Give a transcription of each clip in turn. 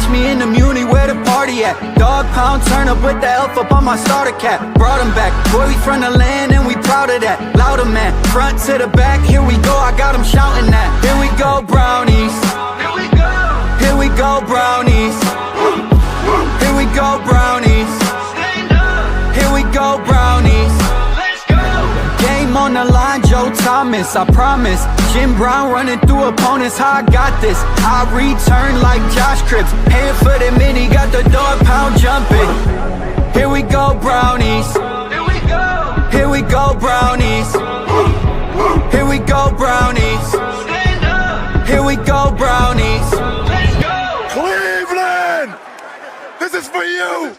Catch me in the Muni where the party at. Dog pound, turn up with the elf up on my starter cap. Brought him back, boy, we from the land and we proud of that. Louder man, front to the back, here we go, I got him shouting that. Here we go, brownies. Here we go. Here we go, brownies. Here we go, brownies. Here we go, brownies. Let's go. Game on the line, Joe Thomas, I promise. Jim Brown running through opponents, how I got this. I return like Josh Cripps. Hand for the mini, got the dog pound jumping. Here we go, brownies. Here we go. Here we go, brownies. Here we go, brownies. Stand up. Here we go, brownies. Let's go. Cleveland! This is for you!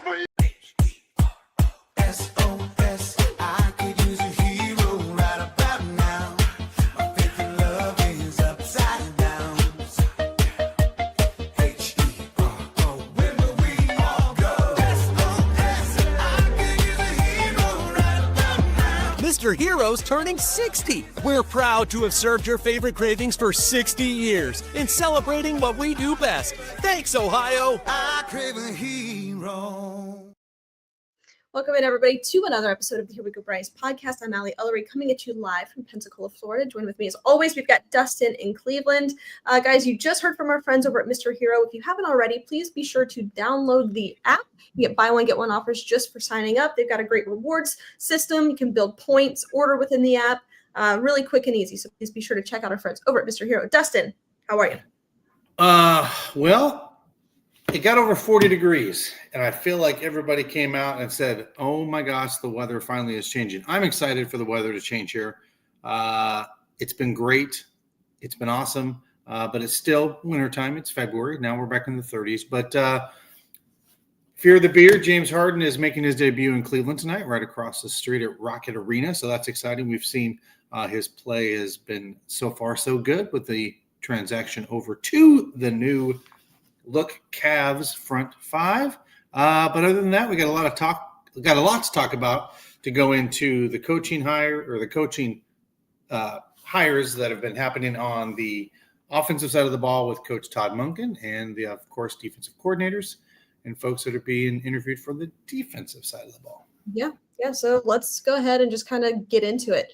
Mr. Hero's turning 60. We're proud to have served your favorite cravings for 60 years in celebrating what we do best. Thanks, Ohio. I crave a hero. Welcome in, everybody, to another episode of the Here We Go Brownies podcast. I'm Allie Ellery, coming at you live from Pensacola, Florida. Join with me, as always, we've got Dustin in Cleveland. Guys, you just heard from our friends over at Mr. Hero. If you haven't already, please be sure to download the app. You get buy one, get one offers just for signing up. They've got a great rewards system. You can build points, order within the app, really quick and easy. So please be sure to check out our friends over at Mr. Hero. Dustin, how are you? Well, it got over 40 degrees, and I feel like everybody came out and said, oh my gosh, the weather finally is changing. I'm excited for the weather to change here. It's been great. It's been awesome, but it's still wintertime. It's February. Now we're back in the 30s. But fear the beard, James Harden is making his debut in Cleveland tonight, right across the street at Rocket Arena. So that's exciting. We've seen his play has been so far so good with the transaction over to the new look Cavs front five. But other than that, we got a lot to talk about to go into the coaching hires that have been happening on the offensive side of the ball with Coach Todd Monken and the, of course, defensive coordinators and folks that are being interviewed for the defensive side of the ball. Yeah. So let's go ahead and just kind of get into it.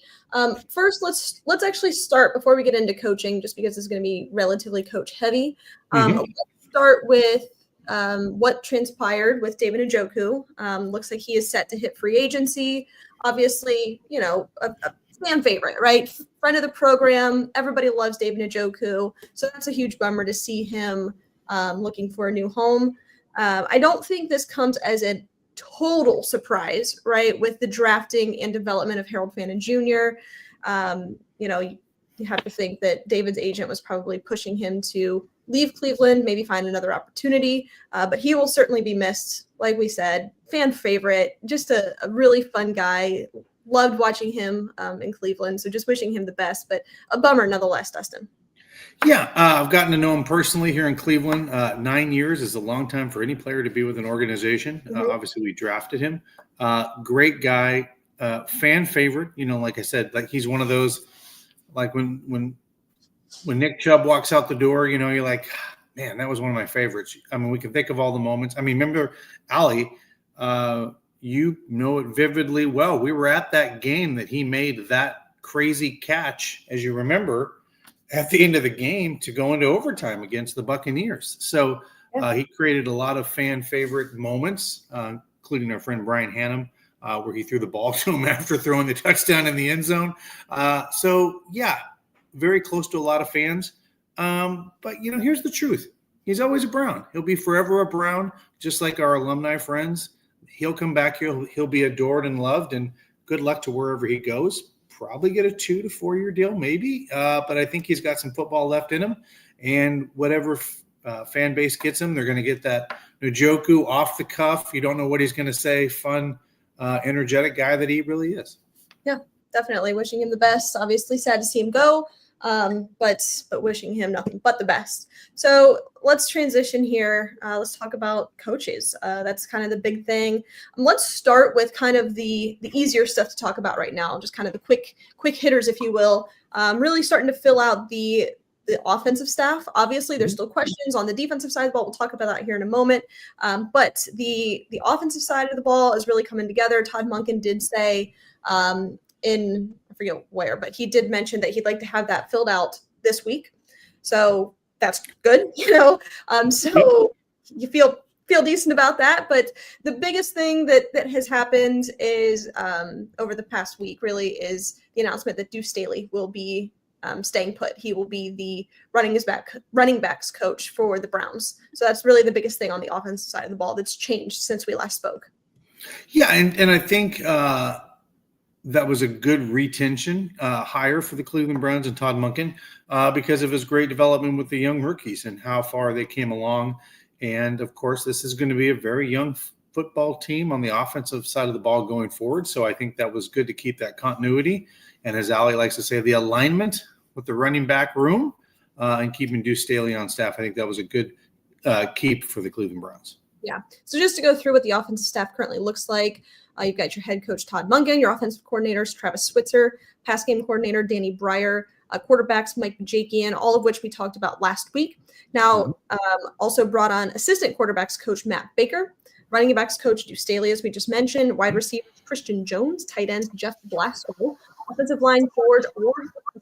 First, let's actually start before we get into coaching, just because it's going to be relatively coach heavy. Let's start with what transpired with David Njoku. Looks like he is set to hit free agency. Obviously, a fan favorite, right? Friend of the program. Everybody loves David Njoku. So that's a huge bummer to see him looking for a new home. I don't think this comes as a total surprise, right? With the drafting and development of Harold Fannin Jr. You have to think that David's agent was probably pushing him to leave Cleveland, maybe find another opportunity. But he will certainly be missed. Like we said, fan favorite, just a really fun guy. Loved watching him in Cleveland. So just wishing him the best, but a bummer nonetheless, Dustin. Yeah, I've gotten to know him personally here in Cleveland. 9 years is a long time for any player to be with an organization. Obviously, we drafted him. Great guy, fan favorite. Like I said, like he's one of those, like when Nick Chubb walks out the door, you're like, man, that was one of my favorites. I mean, we can think of all the moments. I mean, remember, Allie, you know it vividly well. We were at that game that he made that crazy catch, as you remember, at the end of the game to go into overtime against the Buccaneers. So he created a lot of fan favorite moments, including our friend Brian Hannum, where he threw the ball to him after throwing the touchdown in the end zone. Very close to a lot of fans. But, here's the truth. He's always a Brown. He'll be forever a Brown, just like our alumni friends. He'll come back here. He'll be adored and loved, and good luck to wherever he goes. Probably get a 2 to 4 year deal, maybe. But I think he's got some football left in him. And whatever fan base gets him, they're going to get that Njoku off the cuff. You don't know what he's going to say. Fun, energetic guy that he really is. Yeah, definitely. Wishing him the best. Obviously sad to see him go. But wishing him nothing but the best. So let's transition here. Let's talk about coaches. That's kind of the big thing. Let's start with kind of the easier stuff to talk about right now, just kind of the quick hitters, if you will. Really starting to fill out the the offensive staff. Obviously, there's still questions on the defensive side of the ball. We'll talk about that here in a moment. But the offensive side of the ball is really coming together. Todd Monken did say in I forget where, but he did mention that he'd like to have that filled out this week. So that's good, so you feel decent about that. But the biggest thing that has happened is over the past week really is the announcement that Deuce Staley will be staying put. He will be the running backs coach for the Browns. So that's really the biggest thing on the offensive side of the ball that's changed since we last spoke. Yeah, and I think that was a good retention hire for the Cleveland Browns and Todd Monken because of his great development with the young rookies and how far they came along. And, of course, this is going to be a very young football team on the offensive side of the ball going forward. So I think that was good to keep that continuity. And as Ali likes to say, the alignment with the running back room and keeping Deuce Staley on staff. I think that was a good keep for the Cleveland Browns. Yeah. So just to go through what the offensive staff currently looks like, you've got your head coach, Todd Monken, your offensive coordinators, Travis Switzer, pass game coordinator, Danny Breyer, quarterbacks, Mike Bajakian, all of which we talked about last week. Now, also brought on assistant quarterbacks coach Matt Baker, running backs coach Deuce Staley, as we just mentioned, wide receivers Christian Jones, tight ends Jeff Blasco, offensive line forward or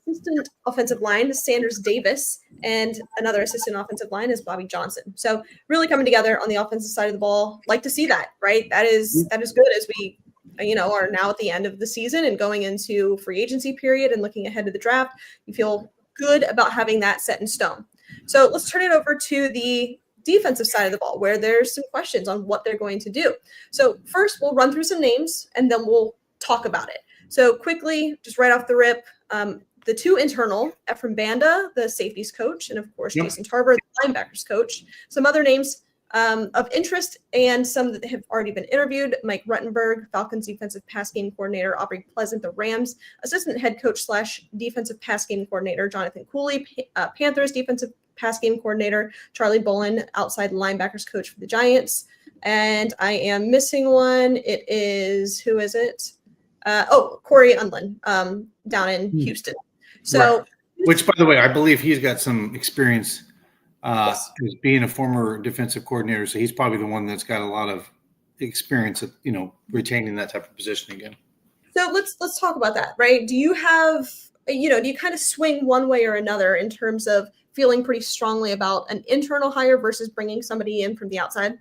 assistant offensive line Sanders Davis, and another assistant offensive line is Bobby Johnson. So really coming together on the offensive side of the ball. Like to see that, right? That is good as we are now at the end of the season and going into free agency period and looking ahead to the draft. You feel good about having that set in stone. So let's turn it over to the defensive side of the ball where there's some questions on what they're going to do. So first we'll run through some names and then we'll talk about it. So quickly, just right off the rip, the two internal, Ephraim Banda, the safeties coach, and of course, Jason Tarver, the linebackers coach. Some other names of interest and some that have already been interviewed: Mike Ruttenberg, Falcons defensive pass game coordinator; Aubrey Pleasant, the Rams assistant head coach / defensive pass game coordinator; Jonathan Cooley, Panthers defensive pass game coordinator; Charlie Bolin, outside linebackers coach for the Giants. And I am missing one. It is, who is it? Corey Unlin down in Houston. So, right. Which, by the way, I believe he's got some experience yes. as being a former defensive coordinator. So he's probably the one that's got a lot of experience at, retaining that type of position again. So let's talk about that, right? Do you have, do you kind of swing one way or another in terms of feeling pretty strongly about an internal hire versus bringing somebody in from the outside?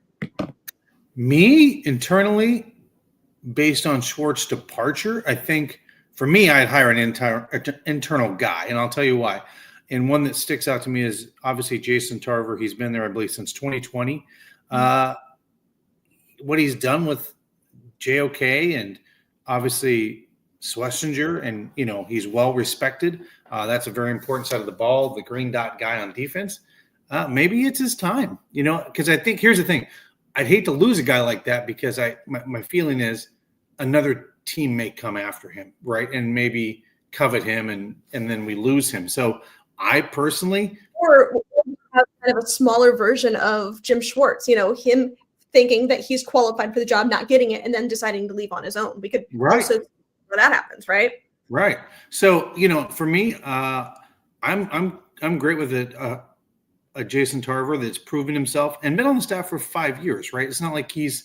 Me, internally, based on Schwartz's departure, I think for me, I'd hire an internal guy, and I'll tell you why. And one that sticks out to me is obviously Jason Tarver. He's been there, I believe, since 2020. What he's done with JOK and obviously Schlesinger, and he's well respected. That's a very important side of the ball. The green dot guy on defense. Maybe it's his time, because I think here's the thing. I'd hate to lose a guy like that because my feeling is another team may come after him, right? And maybe covet him and then we lose him. So I personally or have kind of a smaller version of Jim Schwartz, him thinking that he's qualified for the job, not getting it, and then deciding to leave on his own. We could also where that happens, right? Right. So, for me, I'm great with it. A Jason Tarver that's proven himself and been on the staff for 5 years, right? It's not like he's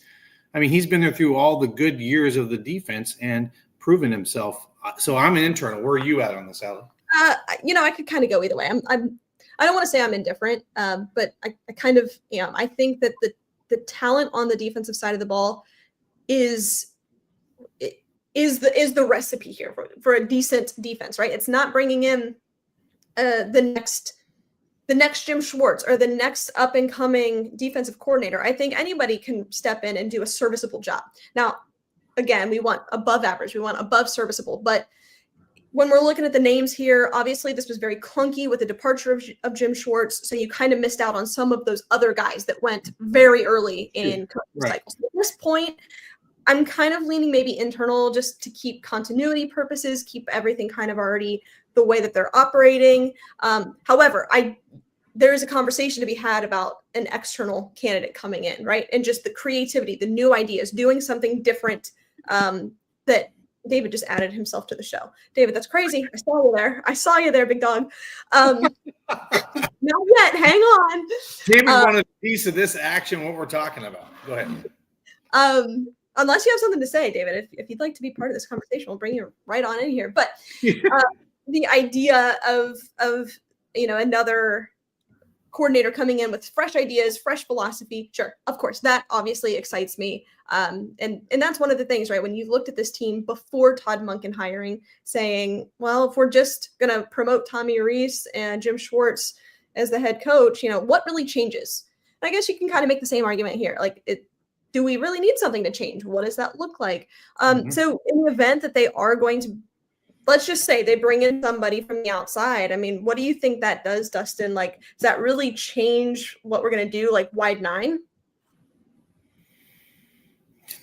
been there through all the good years of the defense and proven himself. So I'm an internal. Where are you at on this, Allie? I could kind of go either way. I don't want to say I'm indifferent, but I kind of am. I think that the talent on the defensive side of the ball is the recipe here for a decent defense, right? It's not bringing in the next Jim Schwartz or the next up and coming defensive coordinator. I think anybody can step in and do a serviceable job. Now, again, we want above average, we want above serviceable, but when we're looking at the names here, obviously this was very clunky with the departure of Jim Schwartz. So you kind of missed out on some of those other guys that went very early in coaching cycles. At this point, I'm kind of leaning maybe internal just to keep continuity purposes, keep everything kind of already the way that they're operating. However, there is a conversation to be had about an external candidate coming in, right? And just the creativity, the new ideas, doing something different that David just added himself to the show. David, that's crazy. I saw you there. I saw you there, big dog. Not yet. Hang on. David wanted a piece of this action, what we're talking about. Go ahead. Unless you have something to say, David, if you'd like to be part of this conversation, we'll bring you right on in here. But the idea of another coordinator coming in with fresh ideas, fresh philosophy, sure, of course, that obviously excites me. And that's one of the things, right? When you looked at this team before Todd Monken hiring, saying, well, if we're just going to promote Tommy Rees and Jim Schwartz as the head coach, what really changes? And I guess you can kind of make the same argument here. Like, do we really need something to change? What does that look like? So in the event that they are going to, let's just say they bring in somebody from the outside. I mean, what do you think that does, Dustin? Like, does that really change what we're going to do, like wide nine?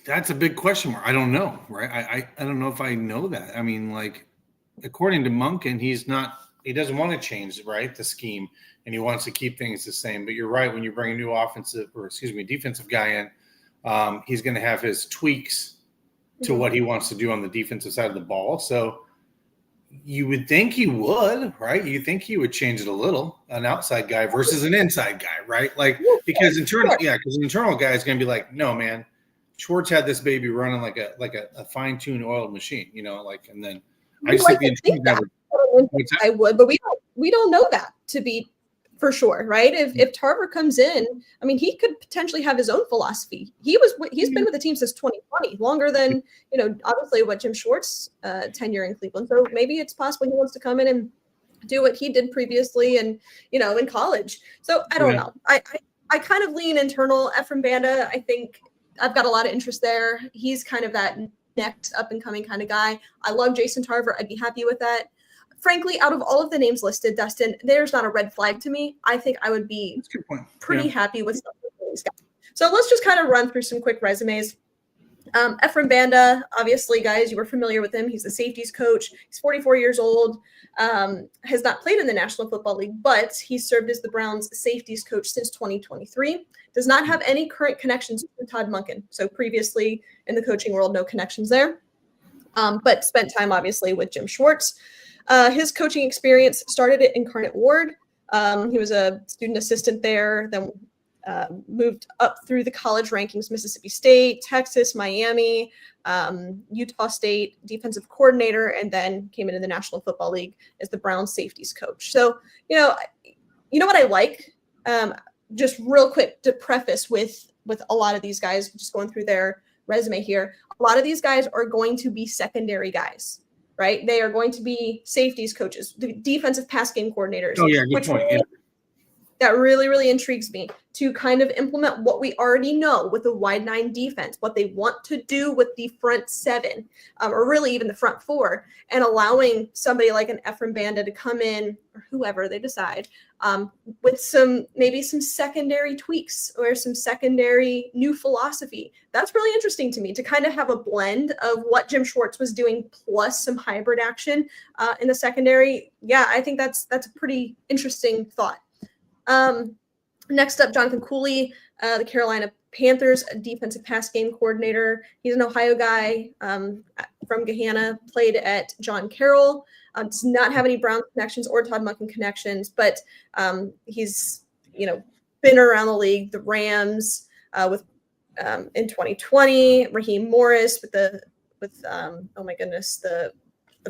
That's a big question mark. I don't know, right? I don't know if I know that. I mean, like, according to Monken, he doesn't want to change, right, the scheme, and he wants to keep things the same. But you're right, when you bring a new defensive guy in, he's going to have his tweaks to what he wants to do on the defensive side of the ball. So you would think he would, right? You think he would change it a little, an outside guy versus an inside guy, right? Like, because an internal guy is going to be like, no, man, Schwartz had this baby running like a fine-tuned oiled machine, and then I just think the internal guy I would, but we don't know that to be for sure, right? If Tarver comes in, I mean, he could potentially have his own philosophy. He's been with the team since 2020, longer than obviously what Jim Schwartz tenure in Cleveland. So maybe it's possible he wants to come in and do what he did previously, and in college. So I don't know. I kind of lean internal. Ephraim Banda, I think I've got a lot of interest there. He's kind of that next up and coming kind of guy. I love Jason Tarver. I'd be happy with that. Frankly, out of all of the names listed, Dustin, there's not a red flag to me. I think I would be pretty happy with some of these guys. So let's just kind of run through some quick resumes. Ephraim Banda, obviously, guys, you were familiar with him. He's the safeties coach. He's 44 years old, has not played in the National Football League, but he served as the Browns safeties coach since 2023. Does not have any current connections to Todd Monken. So previously in the coaching world, no connections there, but spent time, obviously, with Jim Schwartz. His coaching experience started at Incarnate Ward. He was a student assistant there, then moved up through the college rankings, Mississippi State, Texas, Miami, Utah State defensive coordinator, and then came into the National Football League as the Browns safeties coach. So, you know what I like? Just real quick to preface with a lot of these guys, just going through their resume here, a lot of these guys are going to be secondary guys. Right? They are going to be safeties coaches, the defensive pass game coordinators. Oh, yeah, good point. That really, really intrigues me to kind of implement what we already know with the wide nine defense, what they want to do with the front seven, or really even the front four, and allowing somebody like an Ephraim Banda to come in, or whoever they decide, with maybe some secondary tweaks or some secondary new philosophy. That's really interesting to me, to kind of have a blend of what Jim Schwartz was doing plus some hybrid action in the secondary. Yeah, I think that's a pretty interesting thought. Next up, Jonathan Cooley, the Carolina Panthers defensive pass game coordinator. He's an Ohio guy from Gahanna, played at John Carroll. Does not have any Brown connections or Todd Monken connections, but he's been around the league. The Rams with in 2020, Raheem Morris with the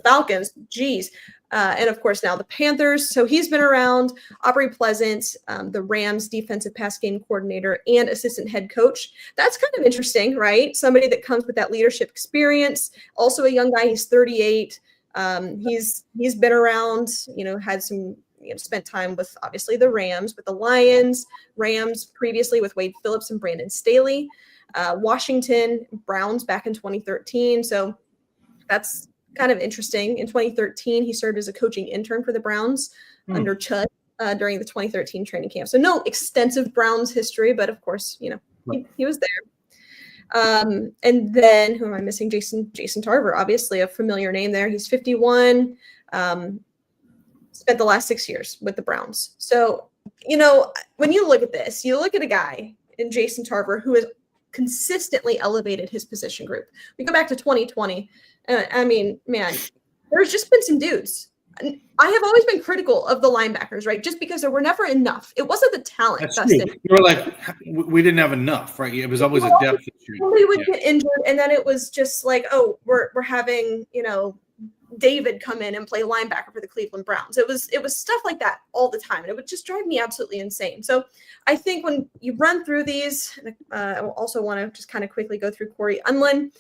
Falcons. Geez. And of course now the Panthers. So he's been around. Aubrey Pleasant, the Rams defensive pass game coordinator and assistant head coach. That's kind of interesting, right? Somebody that comes with that leadership experience. Also a young guy. He's 38. He's been around, had some, spent time with obviously the Rams, with the Lions, Rams previously with Wade Phillips and Brandon Staley, Washington Browns back in 2013. So that's kind of interesting. In 2013, he served as a coaching intern for the Browns under Chud during the 2013 training camp. So no extensive Browns history, but of course, he was there. And then who am I missing? Jason Tarver, obviously a familiar name there. He's 51, spent the last 6 years with the Browns. So, when you look at this, you look at a guy in Jason Tarver who has consistently elevated his position group. We go back to 2020. I mean, man, there's just been some dudes. I have always been critical of the linebackers, right? Just because there were never enough. It wasn't the talent, That's Dustin. true. You were like, we didn't have enough, right? It was always a depth issue. Somebody would get injured, and then it was just like, oh, we're having, David come in and play linebacker for the Cleveland Browns. It was stuff like that all the time, and it would just drive me absolutely insane. So I think when you run through these, I also want to just kind of quickly go through Corey Unlin.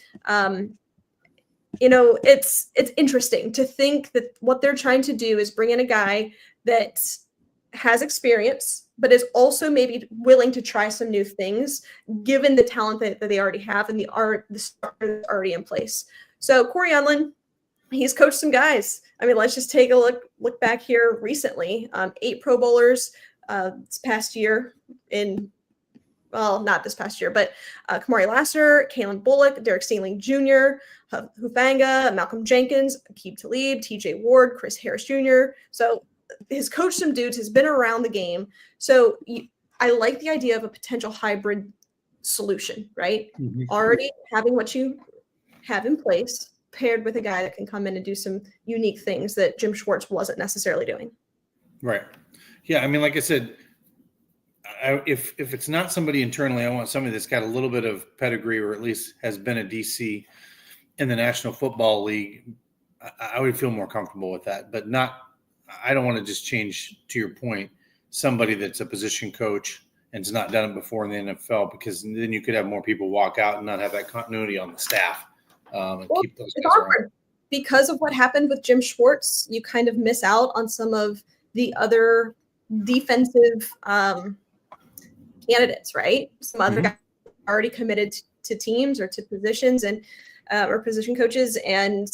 It's interesting to think that what they're trying to do is bring in a guy that has experience, but is also maybe willing to try some new things, given the talent that they already have and the start that's already in place. So Corey Unlin, he's coached some guys. I mean, let's just take a look back here recently. 8 Pro Bowlers this past year not this past year, but Kamari Lassiter, Kalen Bullock, Derek Stingley Jr., Hufanga, Malcolm Jenkins, Aqib Talib, TJ Ward, Chris Harris Jr. So he's coached some dudes, has been around the game. So I like the idea of a potential hybrid solution, right? Mm-hmm. Already having what you have in place, paired with a guy that can come in and do some unique things that Jim Schwartz wasn't necessarily doing. Right. Yeah. I mean, like I said, if it's not somebody internally, I want somebody that's got a little bit of pedigree, or at least has been a DC in the National Football League. I would feel more comfortable with that, but I don't want to just change, to your point, somebody that's a position coach and has not done it before in the NFL, because then you could have more people walk out and not have that continuity on the staff. Keep those guys around. Because of what happened with Jim Schwartz, you kind of miss out on some of the other defensive candidates, right? Some other guys already committed to teams or to positions and or position coaches, and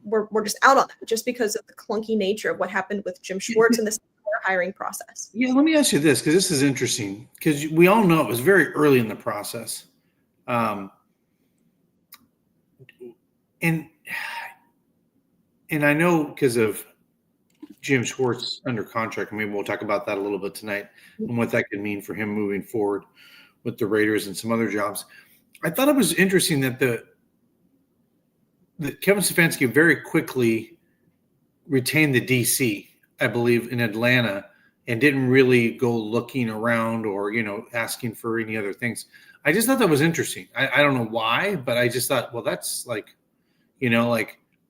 we're just out on that just because of the clunky nature of what happened with Jim Schwartz and this hiring process. Yeah, let me ask you this, because this is interesting, because we all know it was very early in the process. And I know because of Jim Schwartz under contract, maybe we'll talk about that a little bit tonight and what that could mean for him moving forward with the Raiders and some other jobs. I thought it was interesting that Kevin Stefanski very quickly retained the DC, I believe, in Atlanta, and didn't really go looking around or, asking for any other things. I just thought that was interesting. I don't know why, but I just thought, well, that's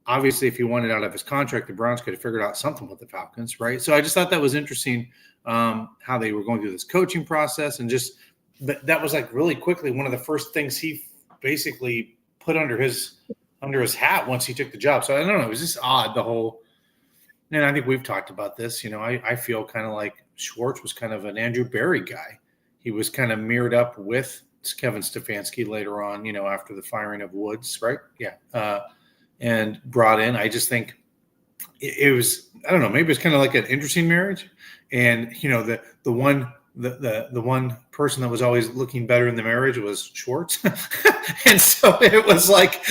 obviously if he wanted out of his contract, the Browns could have figured out something with the Falcons, right? So I just thought that was interesting, how they were going through this coaching process, and but that was really quickly one of the first things he basically put under his hat once he took the job. So I don't know, it was just odd, the whole. And I think we've talked about this. I feel kind of like Schwartz was kind of an Andrew Berry guy. He was kind of mirrored up with Kevin Stefanski later on, after the firing of Woods, right? Yeah. And brought in. I just think it was, I don't know, maybe it's kind of like an interesting marriage. And, the one person that was always looking better in the marriage was Schwartz. And so it was like,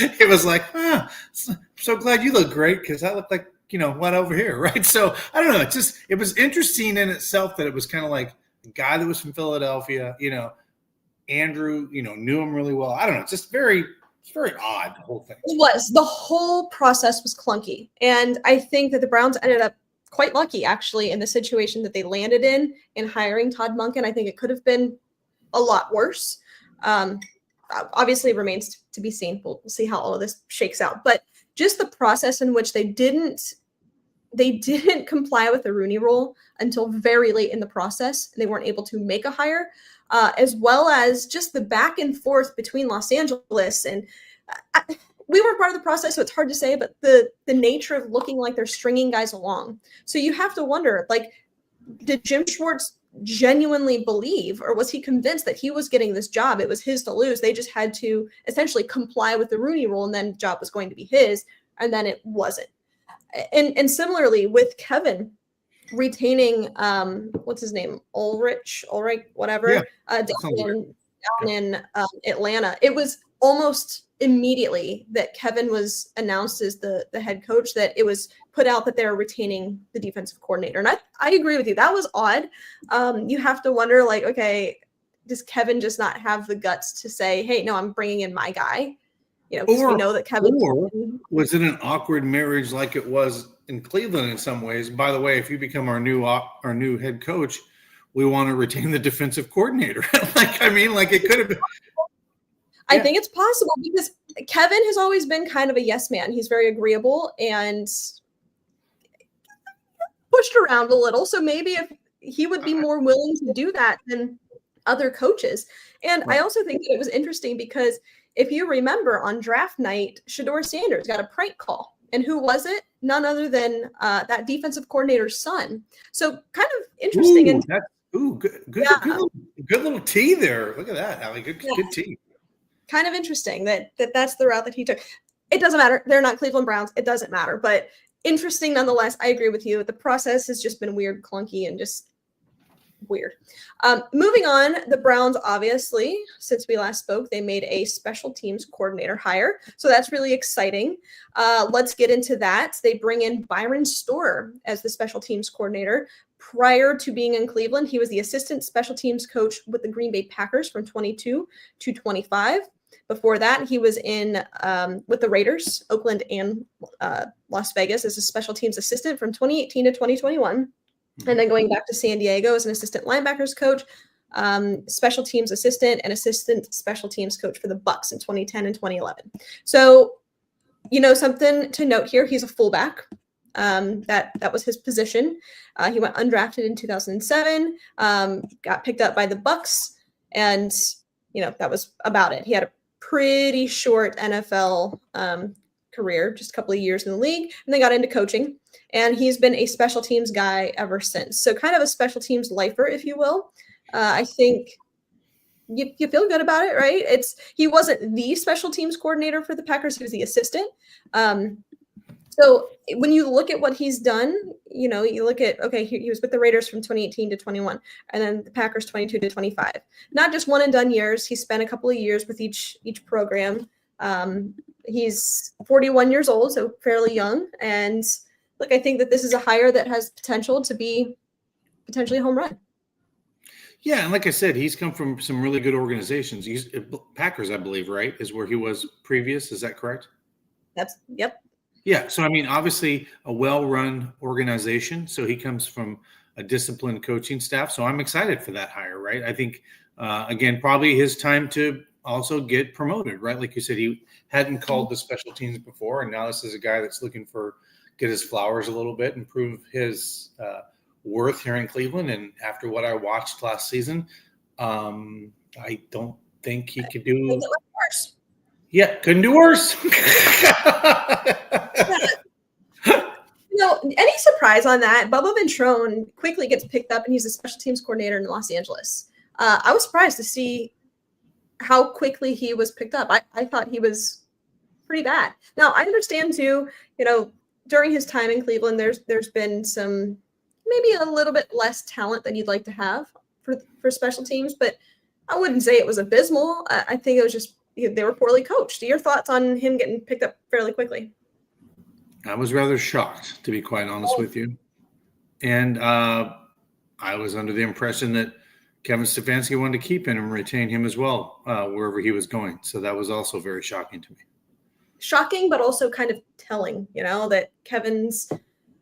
so glad you look great, because I look like, what over here, right? So I don't know. It was interesting in itself that it was kind of like a guy that was from Philadelphia, Andrew, knew him really well. I don't know. It's very odd, the whole thing. It was. The whole process was clunky. And I think that the Browns ended up quite lucky, actually, in the situation that they landed in hiring Todd Monken. I think it could have been a lot worse. Obviously, it remains to be seen. We'll see how all of this shakes out. But just the process in which they didn't comply with the Rooney Rule until very late in the process. They weren't able to make a hire, as well as just the back and forth between Los Angeles and we weren't part of the process, so it's hard to say, but the nature of looking like they're stringing guys along. So you have to wonder, did Jim Schwartz genuinely believe, or was he convinced that he was getting this job? It was his to lose. They just had to essentially comply with the Rooney Rule, and then the job was going to be his, and then it wasn't. And similarly with Kevin retaining, what's his name? Ulrich, whatever, yeah. down in Atlanta. It was almost immediately that Kevin was announced as the head coach, that it was put out that they're retaining the defensive coordinator. And I agree with you. That was odd. You have to wonder, okay, does Kevin just not have the guts to say, hey, no, I'm bringing in my guy? Because we know that Kevin. Or was it an awkward marriage like it was in Cleveland in some ways? By the way, if you become our new head coach, we want to retain the defensive coordinator. It could have been. I think it's possible because Kevin has always been kind of a yes man. He's very agreeable and pushed around a little. So maybe if he would be more willing to do that than other coaches. And I also think that it was interesting because if you remember on draft night, Shedeur Sanders got a prank call. And who was it? None other than that defensive coordinator's son. So kind of interesting. Good little tea there. Look at that, Allie. Good tea. Kind of interesting that's the route that he took. It doesn't matter. They're not Cleveland Browns. It doesn't matter. But interesting nonetheless. I agree with you. The process has just been weird, clunky, and just weird. Moving on, the Browns, obviously, since we last spoke, they made a special teams coordinator hire. So that's really exciting. Let's get into that. They bring in Byron Storer as the special teams coordinator. Prior to being in Cleveland, he was the assistant special teams coach with the Green Bay Packers from 22 to 25. Before that, he was in with the Raiders, Oakland, and Las Vegas as a special teams assistant from 2018 to 2021. And then going back to San Diego as an assistant linebackers coach, special teams assistant, and assistant special teams coach for the Bucs in 2010 and 2011. So, something to note here, he's a fullback. That was his position. He went undrafted in 2007, got picked up by the Bucs, and, that was about it. He had a pretty short NFL career, just a couple of years in the league, and then got into coaching. And he's been a special teams guy ever since. So kind of a special teams lifer, if you will. I think you feel good about it, right? He wasn't the special teams coordinator for the Packers. He was the assistant. So when you look at what he's done, you look at, okay, he was with the Raiders from 2018 to 21, and then the Packers 22 to 25. Not just one and done years. He spent a couple of years with each program. He's 41 years old, so fairly young. And look, I think that this is a hire that has potential to be potentially a home run. Yeah, and like I said, he's come from some really good organizations. He's Packers, I believe, right, is where he was previous. Is that correct? Yep. Yeah, so obviously a well-run organization. So he comes from a disciplined coaching staff. So I'm excited for that hire, right? I think, again, probably his time to also get promoted, right? Like you said, he hadn't called the special teams before, and now this is a guy that's looking for get his flowers a little bit and prove his worth here in Cleveland. And after what I watched last season, I don't think he could do worse. Yeah, couldn't do worse. Any surprise on that? Bubba Ventrone quickly gets picked up, and he's a special teams coordinator in Los Angeles. I was surprised to see how quickly he was picked up. I thought he was pretty bad. Now, I understand too, during his time in Cleveland, there's been some maybe a little bit less talent than you'd like to have for special teams, but I wouldn't say it was abysmal. I think it was just they were poorly coached. Your thoughts on him getting picked up fairly quickly? I was rather shocked, to be quite honest with you. And I was under the impression that Kevin Stefanski wanted to keep him and retain him as well, wherever he was going. So that was also very shocking to me. Shocking, but also kind of telling, that Kevin's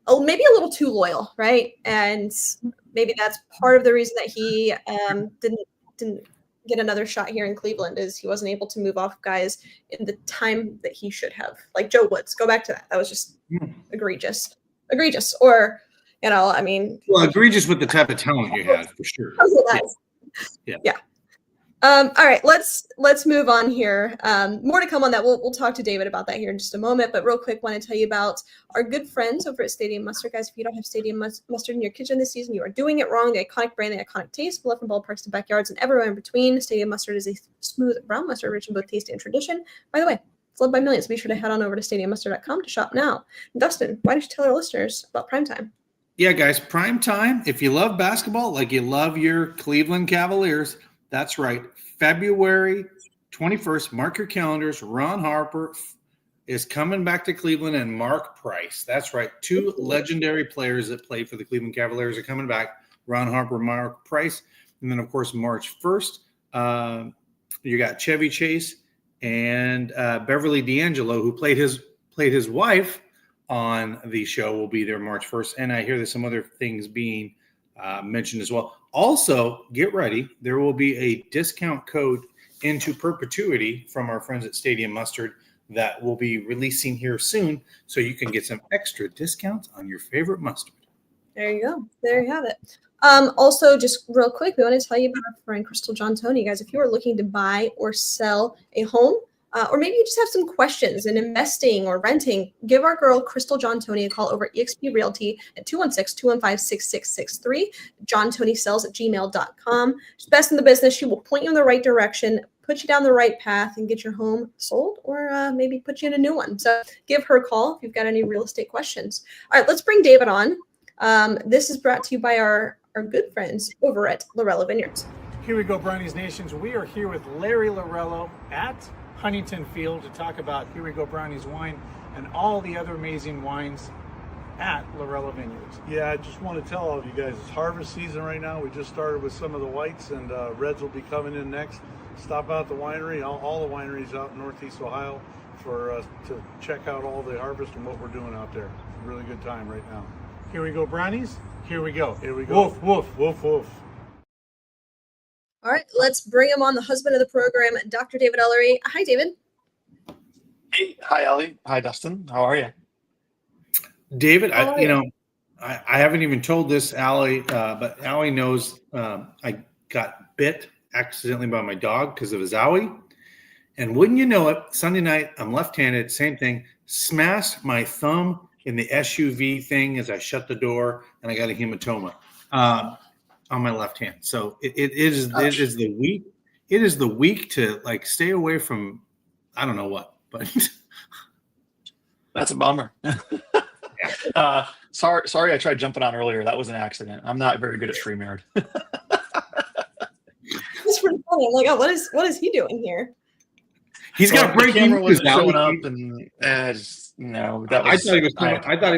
maybe a little too loyal, right? And maybe that's part of the reason that he didn't get another shot here in Cleveland is he wasn't able to move off guys in the time that he should have. Like Joe Woods, go back to that. That was just egregious. Or, well, egregious with the type of talent you had, for sure. Yeah. All right, let's move on here. More to come on that. We'll talk to David about that here in just a moment. But real quick, want to tell you about our good friends over at Stadium Mustard. Guys, if you don't have Stadium Mustard in your kitchen this season, you are doing it wrong. The iconic brand, the iconic taste, beloved from ballparks to backyards and everywhere in between. Stadium Mustard is a smooth brown mustard rich in both taste and tradition. By the way, it's loved by millions. Be sure to head on over to stadiummustard.com to shop now. Dustin, why don't you tell our listeners about Primetime? Yeah, guys, Primetime, if you love basketball like you love your Cleveland Cavaliers, that's right. February 21st, mark your calendars. Ron Harper is coming back to Cleveland, and Mark Price. That's right. Two legendary players that played for the Cleveland Cavaliers are coming back. Ron Harper, Mark Price. And then, of course, March 1st, You got Chevy Chase and Beverly D'Angelo, who played his wife on the show, will be there March 1st. And I hear there's some other things being mentioned as well. Also, get ready. There will be a discount code into perpetuity from our friends at Stadium Mustard that will be releasing here soon, so you can get some extra discounts on your favorite mustard. There you go. There you have it. Also, just real quick, we want to tell you about our friend Crystal John Tony. Guys, if you are looking to buy or sell a home, or maybe you just have some questions in investing or renting, give our girl Crystal John Tony a call over at eXp Realty at 216-215-6663. JohnTonySells@gmail.com. She's best in the business. She will point you in the right direction, put you down the right path, and get your home sold, or maybe put you in a new one. So give her a call if you've got any real estate questions. All right, let's bring David on. This is brought to you by our good friends over at Lorella Vineyards. Here we go, Brownies Nations. We are here with Larry Lorello at Huntington Field to talk about Here We Go Brownies wine and all the other amazing wines at Lorella Vineyards. Yeah, I just want to tell all of you guys, it's harvest season right now. We just started with some of the whites, and reds will be coming in next. Stop out at the winery, all the wineries out in Northeast Ohio, for to check out all the harvest and what we're doing out there. It's a really good time right now. Here we go, Brownies. Here we go. Here we go. Woof, woof, woof, woof. All right, let's bring him on, the husband of the program, Dr. David Ellery. Hi, David. Hey, hi, Allie. Hi, Dustin. How are you? David, I haven't even told this, Allie, but Allie knows I got bit accidentally by my dog because of his owie. And wouldn't you know it, Sunday night, I'm left-handed, same thing, smashed my thumb in the SUV thing as I shut the door, and I got a hematoma on my left hand. So it is the week to like stay away from, I don't know what, but That's a bummer. Sorry I tried jumping on earlier. That was an accident. I'm not very good at StreamYard. That's pretty funny. I'm like, oh, what is he doing here? he's got breaking camera news. wasn't showing up, and no, that was. I thought he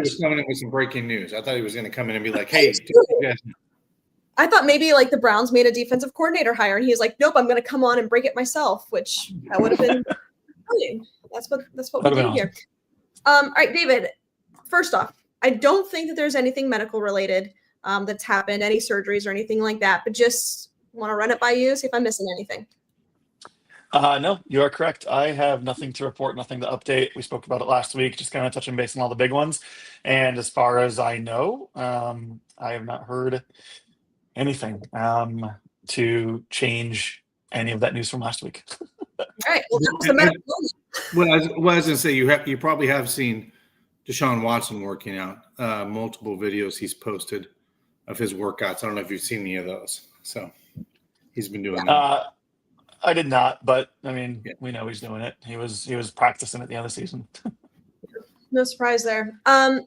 was coming in with some breaking news. I thought he was going to come in and be like, "Hey." I thought maybe like the Browns made a defensive coordinator hire, and he was like, "Nope, I'm going to come on and break it myself," which that would have been brilliant. That's what we do here. All right, David. First off, I don't think that there's anything medical related that's happened, any surgeries or anything like that, but just want to run it by you, see if I'm missing anything. No, you are correct. I have nothing to report, nothing to update. We spoke about it last week, just kind of touching base on all the big ones. And as far as I know, I have not heard anything to change any of that news from last week. All right. Well, that was the medical moment. Well, I was going to say, you probably have seen Deshaun Watson working out, multiple videos he's posted of his workouts. I don't know if you've seen any of those. So he's been doing that. I did not, but I mean, we know he's doing it. He was practicing at the end of the season. No surprise there. I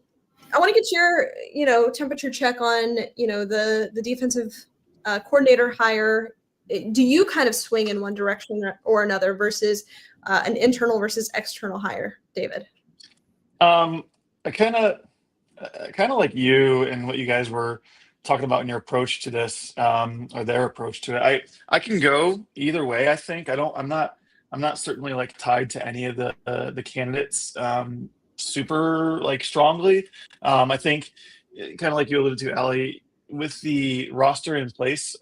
want to get your, temperature check on, the defensive coordinator hire. Do you kind of swing in one direction or another versus an internal versus external hire, David? I kind of like you and what you guys were talking about in your approach to this, or their approach to it. I can go either way. I think I'm not certainly like tied to any of the candidates super like strongly. I think kind of like you alluded to, Allie, with the roster in place,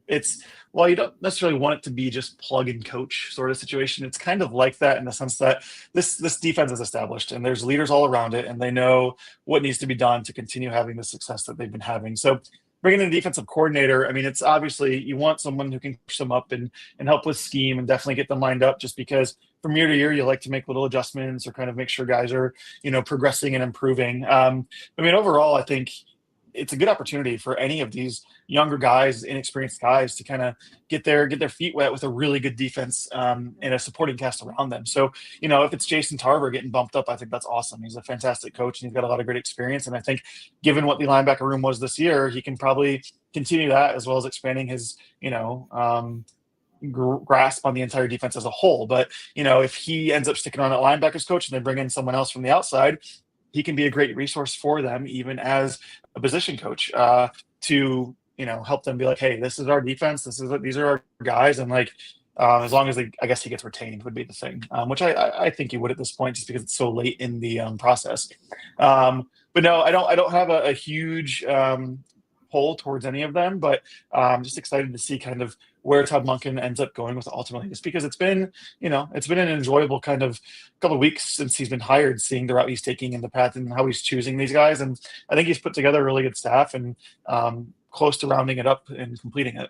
it's while you don't necessarily want it to be just plug and coach sort of situation, it's kind of like that in the sense that this defense is established and there's leaders all around it and they know what needs to be done to continue having the success that they've been having. So bringing in a defensive coordinator, I mean, it's obviously you want someone who can push them up and help with scheme and definitely get them lined up, just because from year to year you like to make little adjustments or kind of make sure guys are progressing and improving. I mean, overall, I think it's a good opportunity for any of these younger guys, inexperienced guys, to kind of get their feet wet with a really good defense and a supporting cast around them. So, if it's Jason Tarver getting bumped up, I think that's awesome. He's a fantastic coach and he's got a lot of great experience. And I think given what the linebacker room was this year, he can probably continue that as well as expanding his, grasp on the entire defense as a whole. But, if he ends up sticking on at linebackers coach and they bring in someone else from the outside, he can be a great resource for them, even as a position coach, to help them be like, hey, this is our defense. These are our guys. And like, as long as I guess he gets retained would be the thing, which I think he would at this point, just because it's so late in the process. But no, I don't have a huge pull towards any of them, but I'm just excited to see kind of where Todd Monken ends up going with ultimately, just because it's been an enjoyable kind of couple of weeks since he's been hired, seeing the route he's taking and the path and how he's choosing these guys. And I think he's put together a really good staff and close to rounding it up and completing it.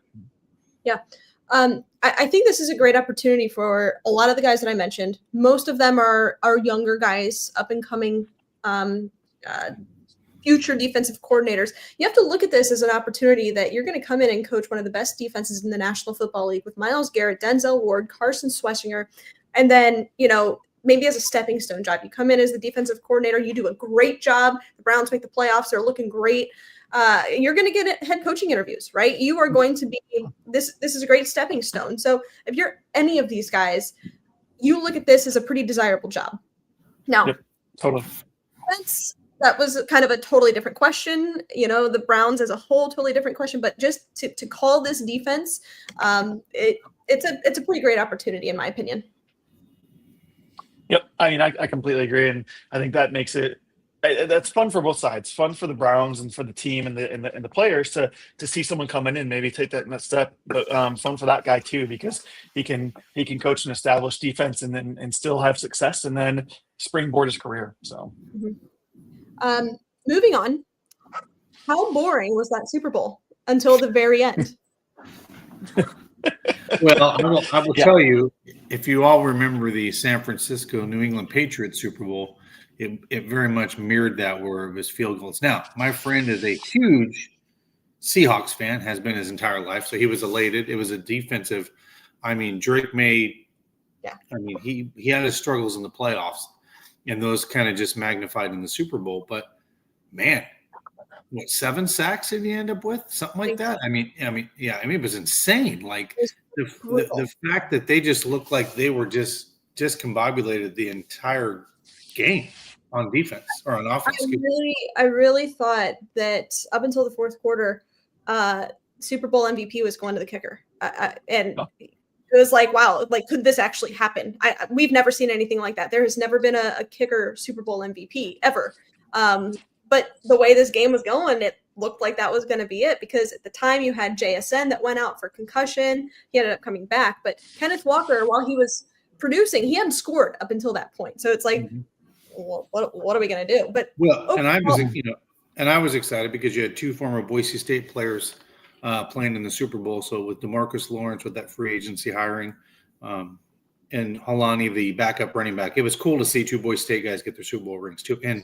Yeah. I think this is a great opportunity for a lot of the guys that I mentioned. Most of them are younger guys, up and coming future defensive coordinators. You have to look at this as an opportunity that you're going to come in and coach one of the best defenses in the National Football League with Myles Garrett, Denzel Ward, Carson Swessinger, and then, maybe as a stepping stone job. You come in as the defensive coordinator, you do a great job. The Browns make the playoffs, they're looking great. You're going to get head coaching interviews, right? You are going to be this is a great stepping stone. So if you're any of these guys, you look at this as a pretty desirable job. Now, Yep, totally. That was kind of a totally different question. The Browns as a whole, totally different question. But just to call this defense, it's a pretty great opportunity in my opinion. Yep. I mean, I completely agree. And I think that makes it, that's fun for both sides, fun for the Browns and for the team and the players to see someone come in and maybe take that next step, but fun for that guy too, because he can coach an established defense and still have success and then springboard his career. So moving on, how boring was that Super Bowl until the very end? Well, I will tell you, if you all remember the San Francisco New England Patriots Super Bowl, it very much mirrored that, where it was field goals. Now, my friend is a huge Seahawks fan, has been his entire life, so he was elated. It was a defensive. I mean, Drake made. Yeah. I mean, he had his struggles in the playoffs, and those kind of just magnified in the Super Bowl. But man, what, 7 sacks did he end up with? Something like that. I mean, it was insane. Like the fact that they just looked like they were just discombobulated the entire game on defense or on offense. I really thought that up until the fourth quarter, Super Bowl MVP was going to the kicker, and it was like, wow, like could this actually happen? We've never seen anything like that. There has never been a kicker Super Bowl MVP ever. But the way this game was going, it looked like that was going to be it, because at the time you had JSN that went out for concussion. He ended up coming back, but Kenneth Walker, while he was producing, he hadn't scored up until that point. So it's like, well, what are we going to do? But and I was excited because you had 2 former Boise State players playing in the Super Bowl. So with DeMarcus Lawrence, with that free agency hiring, and Halani, the backup running back, it was cool to see 2 Boise State guys get their Super Bowl rings too. And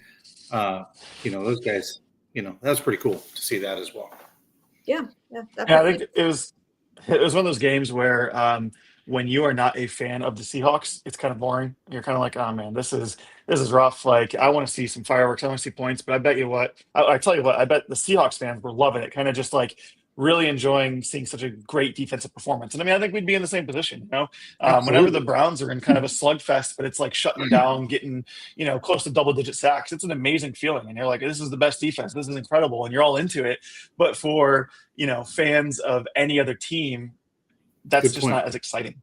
those guys, that was pretty cool to see that as well. Yeah, I think it was one of those games where when you are not a fan of the Seahawks, it's kind of boring. You're kind of like, oh man, this is rough. Like, I want to see some fireworks, I want to see points. But I bet you what, I tell you what, I bet the Seahawks fans were loving it, kind of just like really enjoying seeing such a great defensive performance. And I mean, I think we'd be in the same position, whenever the Browns are in kind of a slugfest, but it's like shutting down, getting, close to double-digit sacks. It's an amazing feeling. And you're like, this is the best defense. This is incredible. And you're all into it. But for, fans of any other team, that's just not as exciting,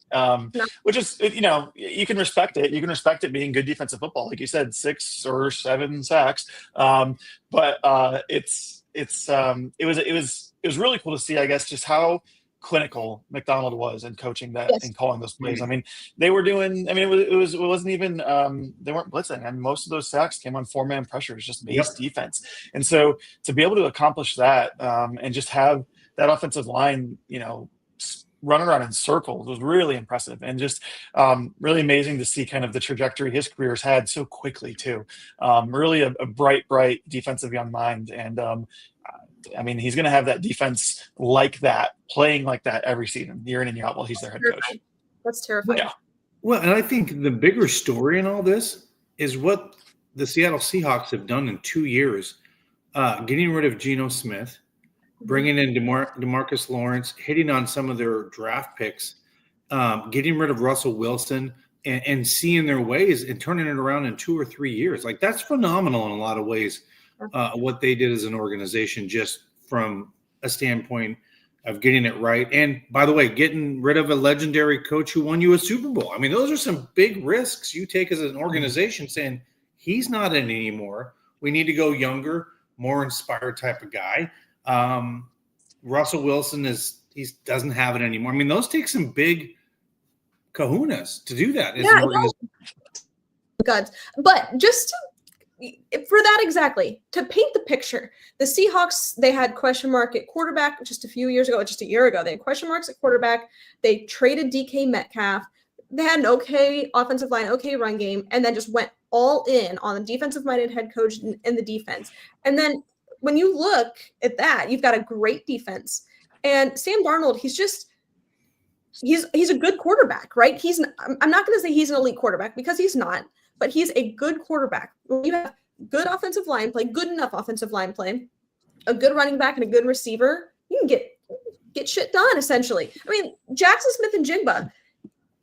which is, you can respect it. You can respect it being good defensive football. Like you said, 6 or 7 sacks. But it was really cool to see, I guess, just how clinical McDonald was in coaching that and calling those plays. I mean, they were doing, it wasn't even, they weren't blitzing. And most of those sacks came on 4-man pressures, just base defense. And so to be able to accomplish that and just have that offensive line, running around in circles was really impressive, and just really amazing to see kind of the trajectory his career's had so quickly too. Really a bright defensive young mind. And he's going to have that defense like that, playing like that every season, year in and year out, while he's their head coach. That's terrifying. Yeah. Well, and I think the bigger story in all this is what the Seattle Seahawks have done in 2 years, getting rid of Geno Smith, bringing in DeMarcus Lawrence, hitting on some of their draft picks, getting rid of Russell Wilson, and seeing their ways and turning it around in 2 or 3 years. Like, that's phenomenal in a lot of ways, what they did as an organization, just from a standpoint of getting it right. And by the way, getting rid of a legendary coach who won you a Super Bowl. I mean, those are some big risks you take as an organization, saying he's not in anymore. We need to go younger, more inspired type of guy. Russell Wilson doesn't have it anymore. I mean, those take some big kahunas to do that as an organization. Gods. But just for that exactly, to paint the picture, the Seahawks, they had question mark at quarterback just a year ago. They had question marks at quarterback. They traded DK Metcalf. They had an okay offensive line, okay run game, and then just went all in on the defensive-minded head coach and the defense. And then when you look at that, you've got a great defense. And Sam Darnold, he's a good quarterback, right? I'm not going to say he's an elite quarterback because he's not, but he's a good quarterback. When you have good offensive line play, good enough offensive line play, a good running back and a good receiver, you can get shit done, essentially. I mean, Jackson Smith and Jigba,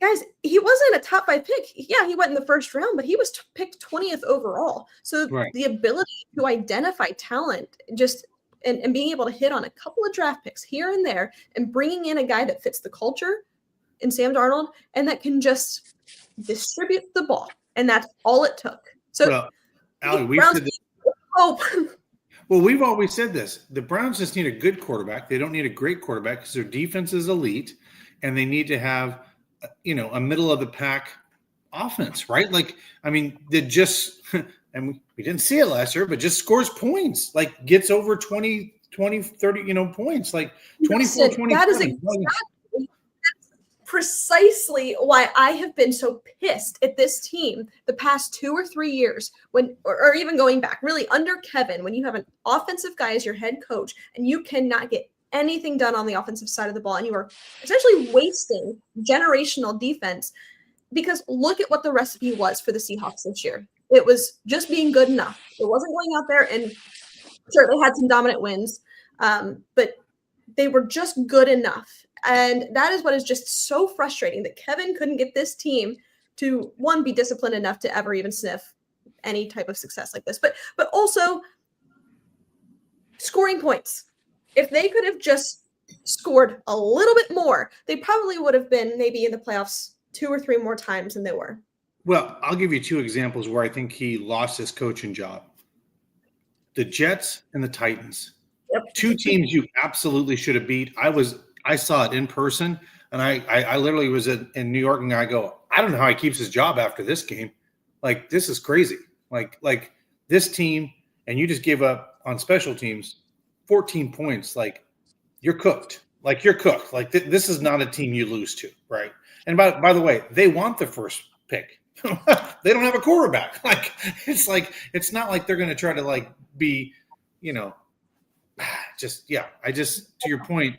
guys, he wasn't a top 5 pick. Yeah, he went in the first round, but he was picked 20th overall. So the ability to identify talent and being able to hit on a couple of draft picks here and there and bringing in a guy that fits the culture in Sam Darnold and that can just distribute the ball. And that's all it took. So, Allie, we've said this. Well, we've always said this. The Browns just need a good quarterback. They don't need a great quarterback because their defense is elite, and they need to have, a middle of the pack offense, right? Like, I mean, and we didn't see it last year, but just scores points, like gets over 20, 30, points, like 24, 20. That is precisely why I have been so pissed at this team the past 2 or 3 years or even going back really under Kevin, when you have an offensive guy as your head coach and you cannot get anything done on the offensive side of the ball and you are essentially wasting generational defense, because look at what the recipe was for the Seahawks this year. It was just being good enough. It wasn't going out there and sure, they had some dominant wins, but they were just good enough. And that is what is just so frustrating, that Kevin couldn't get this team to, one, be disciplined enough to ever even sniff any type of success like this, but also scoring points. If they could have just scored a little bit more, they probably would have been maybe in the playoffs 2 or 3 more times than they were. Well, I'll give you 2 examples where I think he lost his coaching job. The Jets and the Titans. Yep. 2 teams you absolutely should have beat. I saw it in person, and I literally was in New York, and I go, I don't know how he keeps his job after this game. Like, this is crazy. Like this team, and you just gave up on special teams 14 points. Like, you're cooked. Like, this is not a team you lose to, right? And by the way, they want the first pick. They don't have a quarterback. It's not like they're going to try to be, to your point,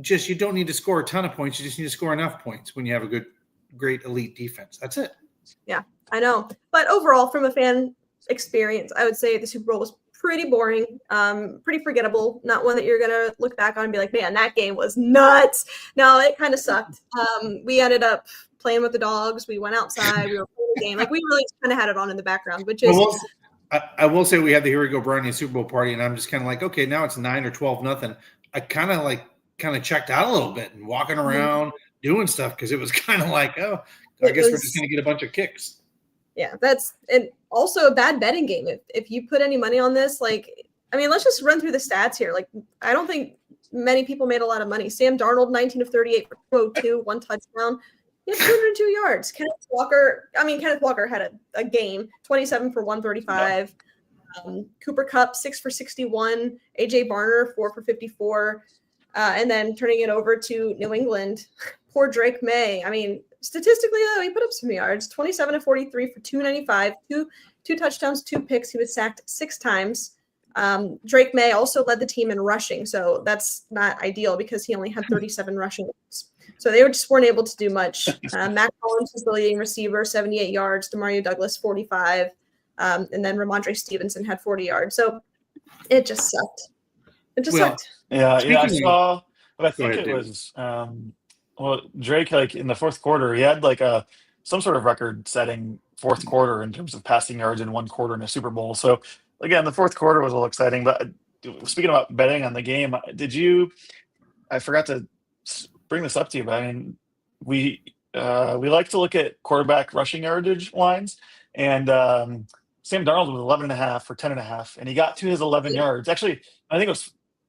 you don't need to score a ton of points. You just need to score enough points when you have a great elite defense. That's it. Yeah, I know. But overall, from a fan experience, I would say the Super Bowl was pretty boring, pretty forgettable. Not one that you're going to look back on and be like, man, that game was nuts. No, it kind of sucked. We ended up playing with the dogs. We went outside. We were playing the game. We really kind of had it on in the background, which is I will say we had the Here We Go Brownie Super Bowl party, and I'm just kind of like, okay, now it's 9 or 12-0. I kind of checked out a little bit and walking around doing stuff because it was kind of like, oh, I guess we're just going to get a bunch of kicks. Yeah, and also a bad betting game. If you put any money on this, let's just run through the stats here. I don't think many people made a lot of money. Sam Darnold, 19 of 38 for 202, 1 touchdown. He had 202 yards. Kenneth Walker had a game, 27 for 135. Cooper Kupp, 6 for 61. AJ Barner, 4 for 54. And then turning it over to New England, poor Drake May. Statistically, though, he put up some yards, 27 of 43 for 295, two touchdowns, 2 picks. He was sacked 6 times. Drake May also led the team in rushing, so that's not ideal because he only had 37 rushing yards. So they just weren't able to do much. Matt Collins was the leading receiver, 78 yards. Demario Douglas, 45. And then Ramondre Stevenson had 40 yards. So it just sucked. Sucked. Yeah, I saw, but I think it was Drake, in the fourth quarter, he had some sort of record-setting fourth quarter in terms of passing yards in one quarter in a Super Bowl. So again, the fourth quarter was a little exciting, but speaking about betting on the game, did you? I forgot to bring this up to you, but I mean, we like to look at quarterback rushing yardage lines, and Sam Darnold was 11.5 for 10.5, and he got to his 11 yards. Actually, I think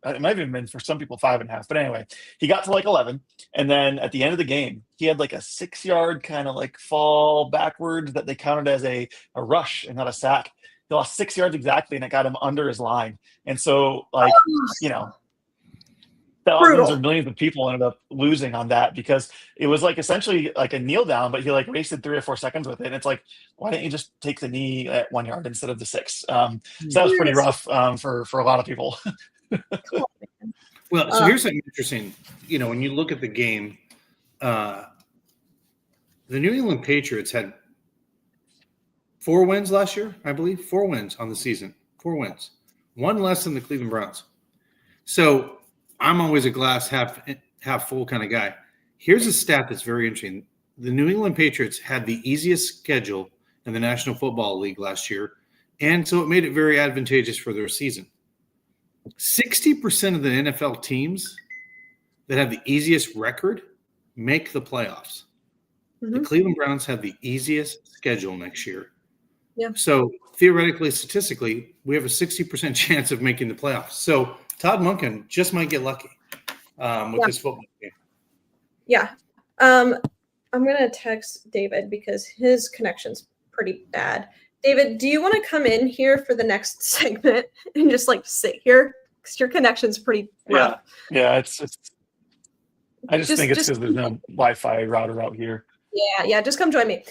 it might have even been for some people 5.5, but anyway, he got to like 11, and then at the end of the game, he had like a 6 yard kind of like fall backwards that they counted as a rush and not a sack. He lost 6 yards exactly, and it got him under his line. And so, like, you know, thousands or millions of people ended up losing on that because it was like essentially like a kneel down, but he like wasted 3 or 4 seconds with it. And it's like, why didn't you just take the knee at 1 yard instead of the 6? So that was pretty rough for a lot of people. Well, so here's something interesting. You know, when you look at the game, the New England Patriots had 4 wins last year, I believe. 4 wins on the season. 4 wins. 1 less than the Cleveland Browns. So I'm always a glass half full kind of guy. Here's a stat that's very interesting. The New England Patriots had the easiest schedule in the National Football League last year, and so it made it very advantageous for their season. 60% of the NFL teams that have the easiest record make the playoffs. The Cleveland Browns have the easiest schedule next year. Yeah. So theoretically, statistically, we have a 60% chance of making the playoffs. So Todd Monken just might get lucky with this football game. Yeah. I'm going to text David because his connection's pretty bad. David, do you want to come in here for the next segment and just like sit here? Because your connection's pretty rough. Yeah. It's I just think it's because there's no Wi-Fi router out here. Yeah. Just come join me.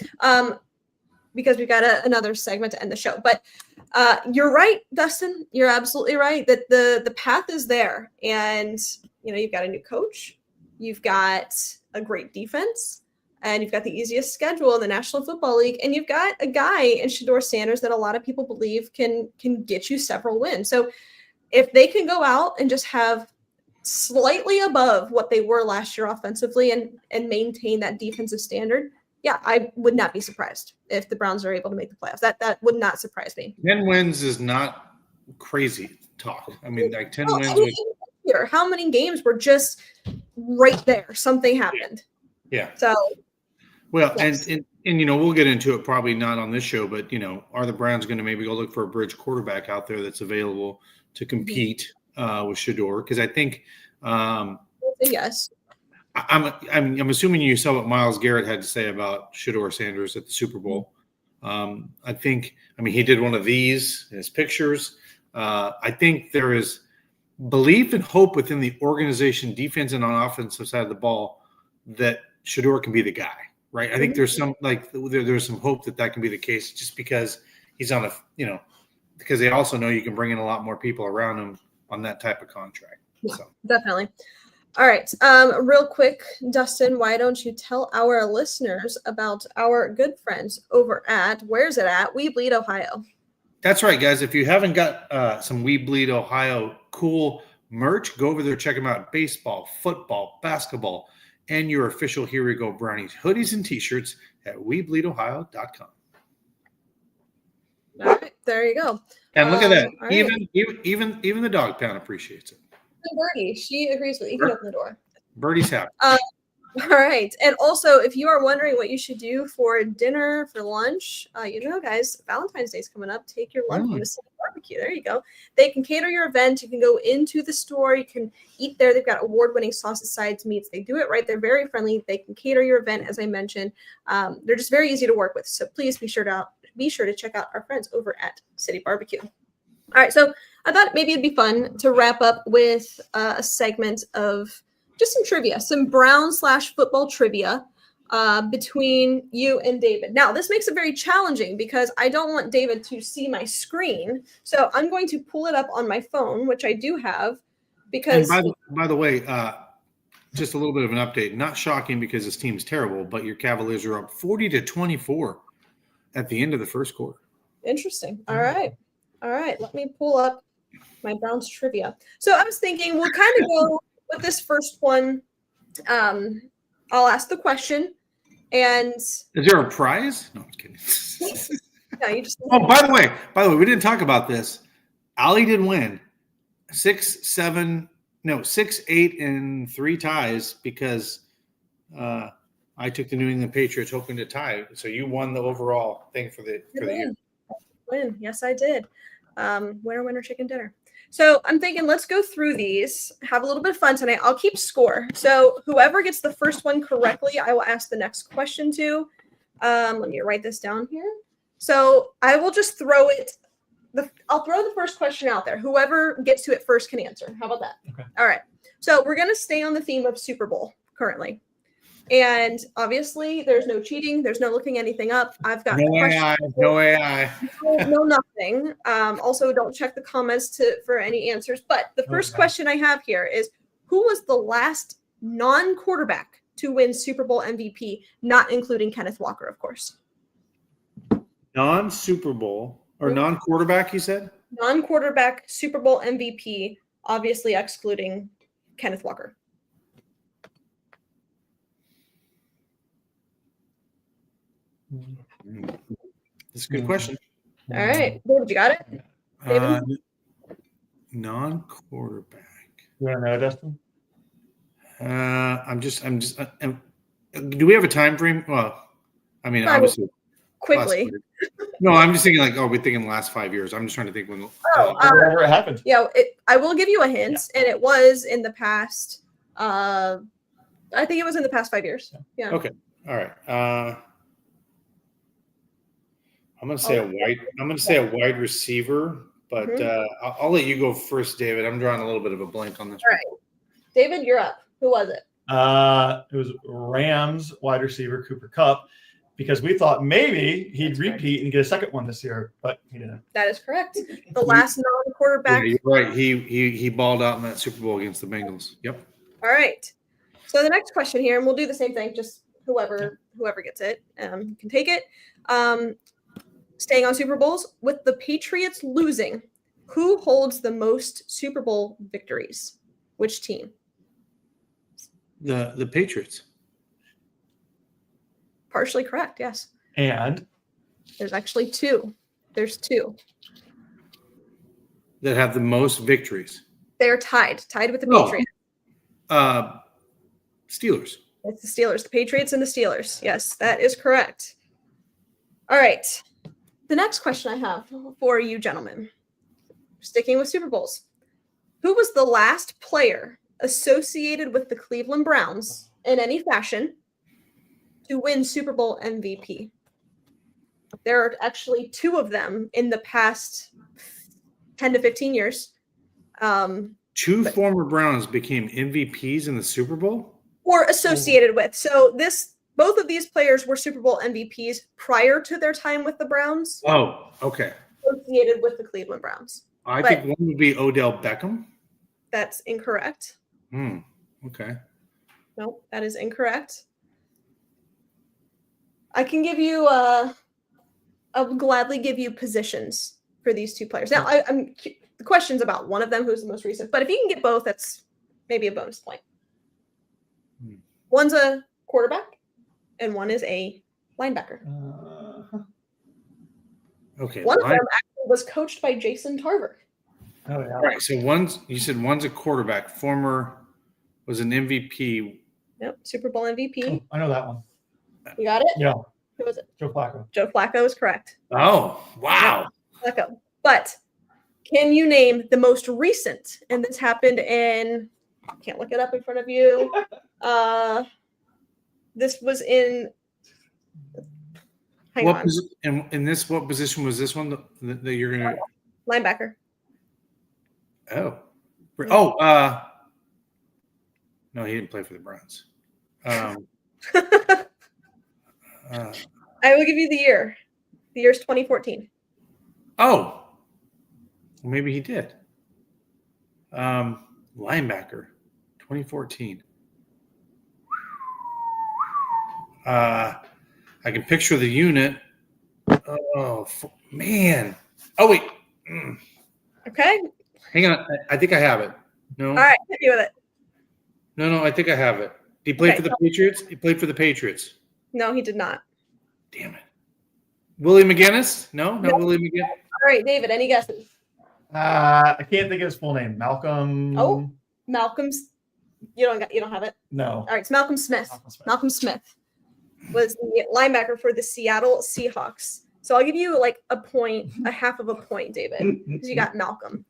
Because we've got another segment to end the show. But you're right, Dustin. You're absolutely right that the path is there. And, you know, you've got a new coach. You've got a great defense. And you've got the easiest schedule in the National Football League. And you've got a guy in Shedeur Sanders that a lot of people believe can get you several wins. So if they can go out and just have slightly above what they were last year offensively and maintain that defensive standard, yeah, I would not be surprised if the Browns are able to make the playoffs. That would not surprise me. 10 wins is not crazy talk. I mean, like 10 wins. How many games were just right there? Something happened. Yeah. So. Well, yes. and you know, we'll get into it probably not on this show, but, you know, are the Browns going to maybe go look for a bridge quarterback out there that's available to compete with Shedeur? Because I think yes. I'm assuming you saw what Myles Garrett had to say about Shedeur Sanders at the Super Bowl. I mean, he did one of these in his pictures. I think there is belief and hope within the organization, defense and on offensive side of the ball, that Shedeur can be the guy, right? I think there's some there's some hope that can be the case, just because he's on because they also know you can bring in a lot more people around him on that type of contract. Yeah, so. Definitely. All right. Real quick, Dustin, why don't you tell our listeners about our good friends over at, where's it at? We Bleed Ohio. That's right, guys. If you haven't got some We Bleed Ohio cool merch, go over there, check them out. Baseball, football, basketball, and your official Here We Go Brownies hoodies and t-shirts at webleedohio.com. All right. There you go. And look at that. Right. Even the dog pound appreciates it. Birdie, she agrees with you. You can open the door. Birdie's happy. All right. And also, if you are wondering what you should do for dinner, for lunch, guys, Valentine's Day is coming up. Take your lunch to City Barbecue. There you go. They can cater your event. You can go into the store. You can eat there. They've got award-winning sauces, sides, meats. They do it right. They're very friendly. They can cater your event, as I mentioned. They're just very easy to work with. So please be sure to check out our friends over at City Barbecue. All right. So I thought maybe it'd be fun to wrap up with a segment of just some trivia, some Brown/football trivia between you and David. Now, this makes it very challenging because I don't want David to see my screen. So I'm going to pull it up on my phone, which I do have. Because and by the way, just a little bit of an update. Not shocking because this team's terrible, but your Cavaliers are up 40-24 at the end of the first quarter. Interesting. All right. Let me pull up my Browns trivia. So I was thinking we'll kind of go with this first one. I'll ask the question, and is there a prize? No, I'm kidding. No, you just. Oh, by the way, we didn't talk about this. Ali didn't win. 6, 7, no, 6, 8, and 3 ties because I took the New England Patriots hoping to tie. So you won the overall thing for the year. Win. Yes, I did. Winner, winner, chicken dinner. So I'm thinking let's go through these, have a little bit of fun tonight. I'll keep score. So whoever gets the first one correctly, I will ask the next question to. Let me write this down here. So I will just throw it. I'll throw the first question out there. Whoever gets to it first can answer. How about that? Okay. All right. So we're going to stay on the theme of Super Bowl currently. And obviously, there's no cheating. There's no looking anything up. I've got No AI. No AI. no nothing. Also, don't check the comments for any answers. But the first question I have here is, who was the last non-quarterback to win Super Bowl MVP, not including Kenneth Walker, of course? Non-Super Bowl or non-quarterback, you said? Non-quarterback Super Bowl MVP, obviously excluding Kenneth Walker. That's a good question. All right. David, you got it? David? Non-quarterback. You want to know, Dustin? Do we have a time frame? Well, I mean, obviously. Quickly. No, I'm just thinking we're thinking the last 5 years. I'm just trying to think when. Whenever it happened. Yeah, I will give you a hint, and it was in the past. I think it was in the past 5 years. Yeah. Okay. All right. I'm gonna say a wide receiver, but I'll let you go first, David. I'm drawing a little bit of a blank on this. All right, David, you're up. Who was it? It was Rams wide receiver Cooper Kupp, because we thought maybe he'd repeat and get a second one this year, but he didn't. That is correct. The last non-quarterback. Yeah, you're right. He balled out in that Super Bowl against the Bengals. Yep. All right. So the next question here, and we'll do the same thing. Just whoever gets it can take it. Staying on Super Bowls, with the Patriots losing, who holds the most Super Bowl victories? Which team? The Patriots. Partially correct, yes. And There's actually two. There's two. That have the most victories. They're tied with the Patriots. Steelers. It's the Steelers, the Patriots and the Steelers. Yes, that is correct. All right. The next question I have for you gentlemen, sticking with Super Bowls. Who was the last player associated with the Cleveland Browns in any fashion to win Super Bowl MVP? There are actually two of them in the past 10 to 15 years. Two former Browns became MVPs in the Super Bowl? Or associated with. So both of these players were Super Bowl MVPs prior to their time with the Browns. Oh, okay. Associated with the Cleveland Browns. I think one would be Odell Beckham. That's incorrect. Okay. Nope, that is incorrect. I can give you I'll gladly give you positions for these two players. Now, the question's about one of them who's the most recent, but if you can get both, that's maybe a bonus point. One's a quarterback and one is a linebacker. Okay. One of them actually was coached by Jason Tarver. oh yeah, All right. So you said one's a quarterback, was an MVP. Yep, Super Bowl MVP. Oh, I know that one. You got it? Yeah, Who was it? Joe Flacco. Joe Flacco is correct. Oh, wow. Flacco. But can you name the most recent? And this happened in, can't look it up in front of you. This was in, hang on. What position was this one that you're going to? Linebacker. No, he didn't play for the Browns. I will give you the year. The year's 2014. Oh, well, maybe he did. Linebacker, 2014. I can picture the unit. Oh, man. Oh, wait. Okay. Hang on. I think I have it. No. All right. Hit me with it. No, I think I have it. Did he play for the Patriots? He played for the Patriots. No, he did not. Damn it. Willie McGinnis? No, not Willie McGinnis. All right, David, any guesses? I can't think of his full name. Malcolm. Oh, Malcolm's. You don't have it. No. All right, it's Malcolm Smith. Malcolm Smith. Malcolm Smith was the linebacker for the Seattle Seahawks. So I'll give you like a half of a point, David, because you got Malcolm.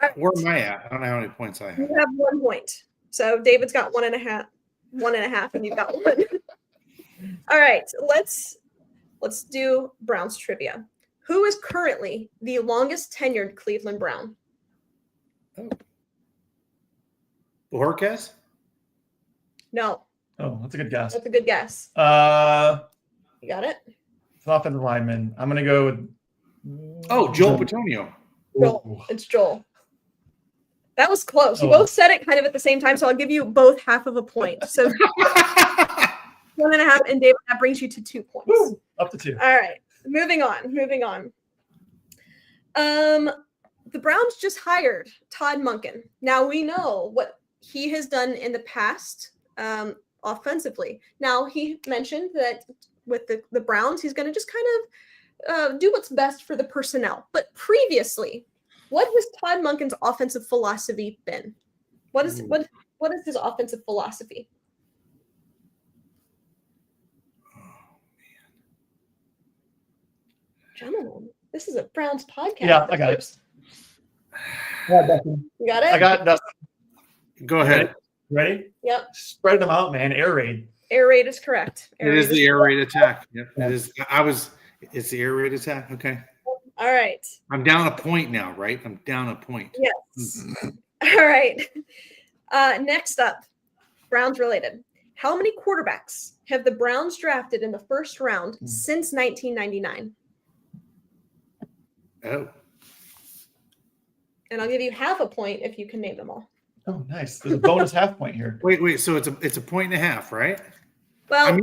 All right. Where am I at? I don't know how many points I have. You have 1 point. So David's got 1.5, and you've got 1. All right, let's do Browns trivia. Who is currently the longest tenured Cleveland Brown? Borges? No, Oh, that's a good guess. that's a good guess. It's You got it? an offensive lineman. I'm gonna go with. Oh, Joel Petonio. Joel. It's Joel. That was close. You Oh. both said it kind of at the same time, so I'll give you both half of a point. So 1.5, and David, that brings you to 2 points. Woo, up to 2. All right, moving on. The Browns just hired Todd Monken. Now we know what he has done in the past offensively. Now he mentioned that with the Browns, he's going to just kind of do what's best for the personnel. But previously, what has Todd Monken's offensive philosophy been? What is his offensive philosophy? Gentlemen, this is a Browns podcast. Yeah, I got it. You got it? I got Dustin. Go ahead. Ready? Yep. Spread them out, man. Air raid. Air raid is correct. It is the air raid attack. Yep, it is. It's the air raid attack. Okay. All right. I'm down a point now, right? I'm down a point. Yes. All right. Next up, Browns related. How many quarterbacks have the Browns drafted in the first round since 1999? Oh. And I'll give you half a point if you can name them all. Oh, nice. There's a bonus half point here. Wait. So it's a point and a half, right? Well,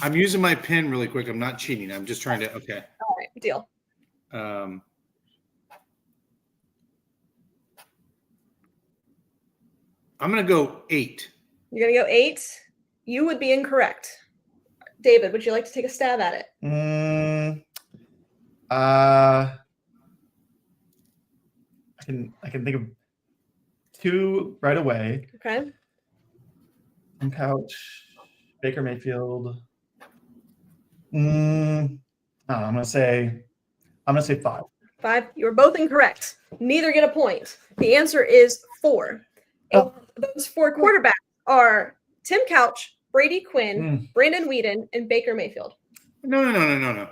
I'm using my pen really quick. I'm not cheating. I'm just trying to. Okay. all right, deal. I'm gonna go 8. You're gonna go 8. You would be incorrect. David, would you like to take a stab at it? I can think of 2 right away. Okay. Couch, Baker Mayfield. I'm gonna say 5. 5. You were both incorrect. Neither get a point. The answer is 4. And those 4 quarterbacks are Tim Couch, Brady Quinn, Brandon Weeden, and Baker Mayfield. No.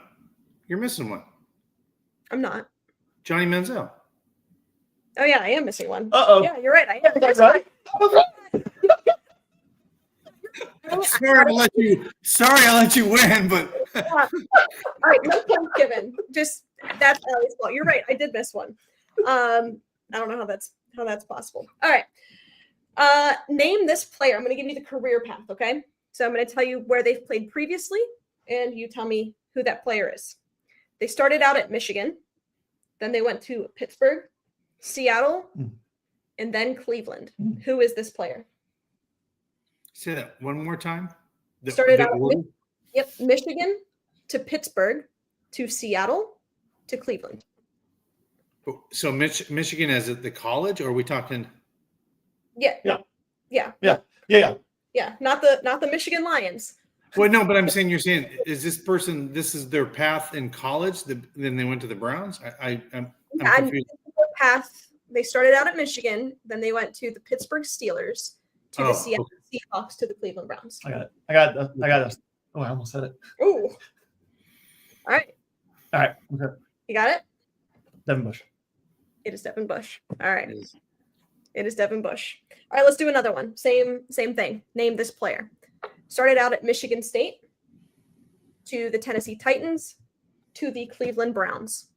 You're missing one. I'm not. Johnny Manziel. Oh yeah, I am missing one. Uh-oh. Yeah, you're right. I am. That's right. Sorry, I let you win, but All right, no points given. Just that's Ellie's fault. You're right. I did miss one. I don't know how that's possible. All right. Name this player. I'm going to give you the career path. Okay. So I'm going to tell you where they've played previously, and you tell me who that player is. They started out at Michigan, then they went to Pittsburgh, Seattle, and then Cleveland. Who is this player? say that one more time. Started out Michigan to Pittsburgh to Seattle to Cleveland. So Michigan as the college, or are we talking? Yeah. Not the Michigan Lions. Well, no, but you're saying, is this person, this is their path in college, then they went to the Browns? I'm confused. Path. They started out at Michigan, then they went to the Pittsburgh Steelers, to the Seattle Seahawks, to the Cleveland Browns. I got it. Oh, I almost said it. Ooh. All right. Okay. You got it? Devin Bush. It is Devin Bush. All right. It is Devin Bush. All right, let's do another one. Same thing. Name this player. Started out at Michigan State, to the Tennessee Titans, to the Cleveland Browns.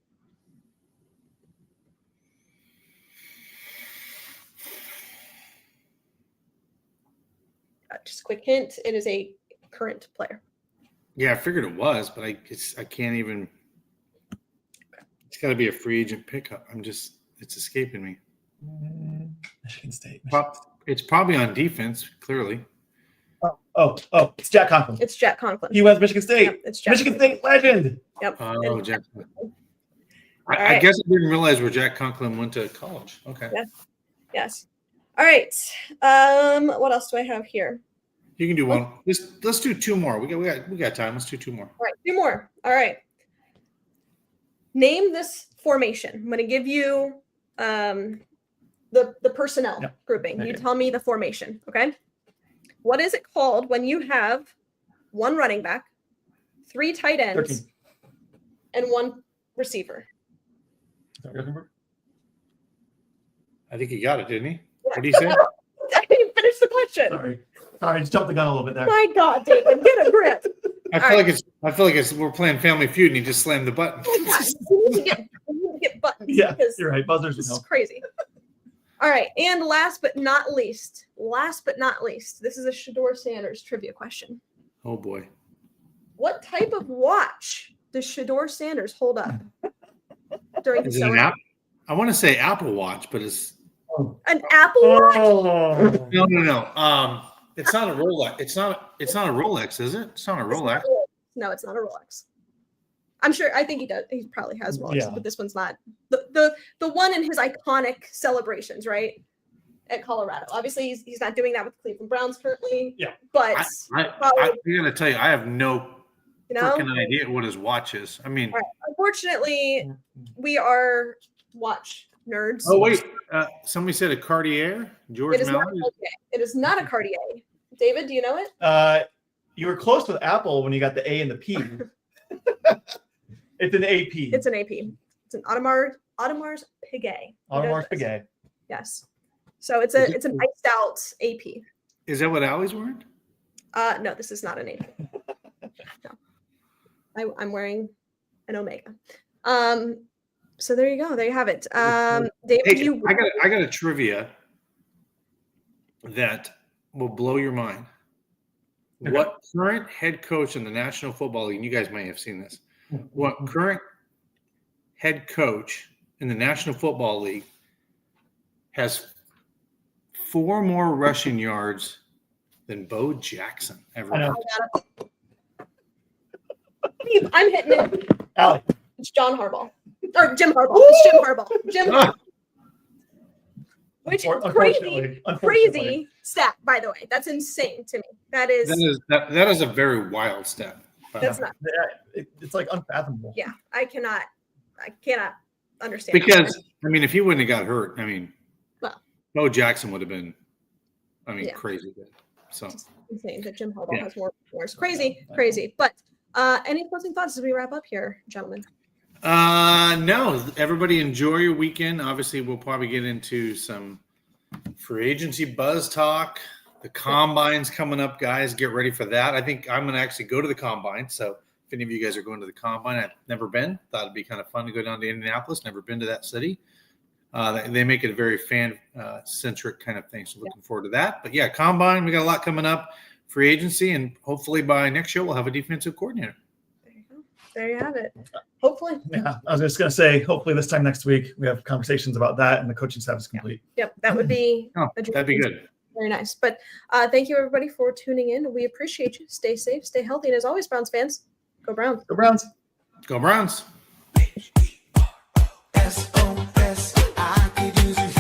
Just a quick hint. It is a current player. Yeah, I figured it was, but I can't even. It's got to be a free agent pickup. It's escaping me. Michigan State. It's probably on defense, clearly. Oh, it's Jack Conklin. It's Jack Conklin. He went to Michigan State. Yep, it's Jack Michigan State legend. Yep. Oh, Jack. All I right. guess I didn't realize where Jack Conklin went to college. Okay. Yeah. Yes. All right. What else do I have here? You can do one. Let's do two more. We got time. Let's do two more. All right, two more. All right. Name this formation. I'm going to give you the personnel grouping. You tell me the formation, okay? What is it called when you have one running back, 3 tight ends, 13. and 1 receiver? I think he got it, didn't he? What did he say? I didn't finish the question. Sorry, I just jumped the gun a little bit there. My God, David, get a grip. I feel like it's we're playing Family Feud and he just slammed the button. We need to get buttons. Yeah, because you're right. Buzzers this would is help. crazy. All right, and last but not least, this is a Shador Sanders trivia question. Oh boy. What type of watch does Shador Sanders hold up during his Is it an summer? app? I want to say Apple Watch, but it's An Apple Watch? Oh, no. It's not a Rolex. It's not a Rolex, is it? It's not a Rolex. No, it's not a Rolex. I'm sure. I think he does. He probably has Rolexes, Yeah. but this one's not. The one in his iconic celebrations, right? At Colorado. Obviously, he's not doing that with the Cleveland Browns currently. Yeah. But I gotta tell you, I have no freaking idea what his watch is. I mean, Right. Unfortunately, we are watch nerds. oh wait, somebody said a Cartier. George It is not a Mallory. Cartier. It is not a Cartier. David, do you know it? you were close with Apple when you got the A and the P. It's an AP. It's an AP. It's an Audemars Piguet. Audemars Piguet. Yes. So it's an iced out AP. Is that what Allie's wearing? No, this is not an AP. No. I'm wearing an Omega. So there you go. There you have it. David, Hey, I got a trivia that will blow your mind. Okay. What current head coach in the National Football League, and you guys may have seen this, what current head coach in the National Football League has 4 more rushing yards than Bo Jackson ever? I know. I'm hitting it. Allie. It's John Harbaugh. Or Jim Harbaugh. It's Jim Harbaugh. Jim Harbaugh. Which is crazy Unfortunately. stat, by the way. That's insane to me. That is That is a very wild step. that's not It's like unfathomable. yeah. I cannot understand. Because I mean, if he wouldn't have got hurt, I mean, Well. Bo Jackson would have been, Yeah. crazy good. So It's insane that Jim Harbaugh Yeah. has more wars. Crazy. But any closing thoughts as we wrap up here, gentlemen? no, everybody enjoy your weekend. Obviously, we'll probably get into some free agency buzz talk. The combine's coming up, guys. Get ready for that. I think I'm going to actually go to the combine. So if any of you guys are going to the combine, I've never been. Thought it'd be kind of fun to go down to Indianapolis. Never been to that city. They make it a very fan-centric kind of thing. So looking forward to that. But yeah, combine, we got a lot coming up. Free agency, and hopefully by next show, we'll have a defensive coordinator. There you go. There you have it. Hopefully. Yeah, I was just going to say, hopefully this time next week we have conversations about that and the coaching staff is complete. Yep. That would be Oh, that'd be good. very nice. But thank you everybody for tuning in. We appreciate you. Stay safe, stay healthy, and as always, Browns fans, go Browns. Go Browns. Go Browns. SOS, I could use a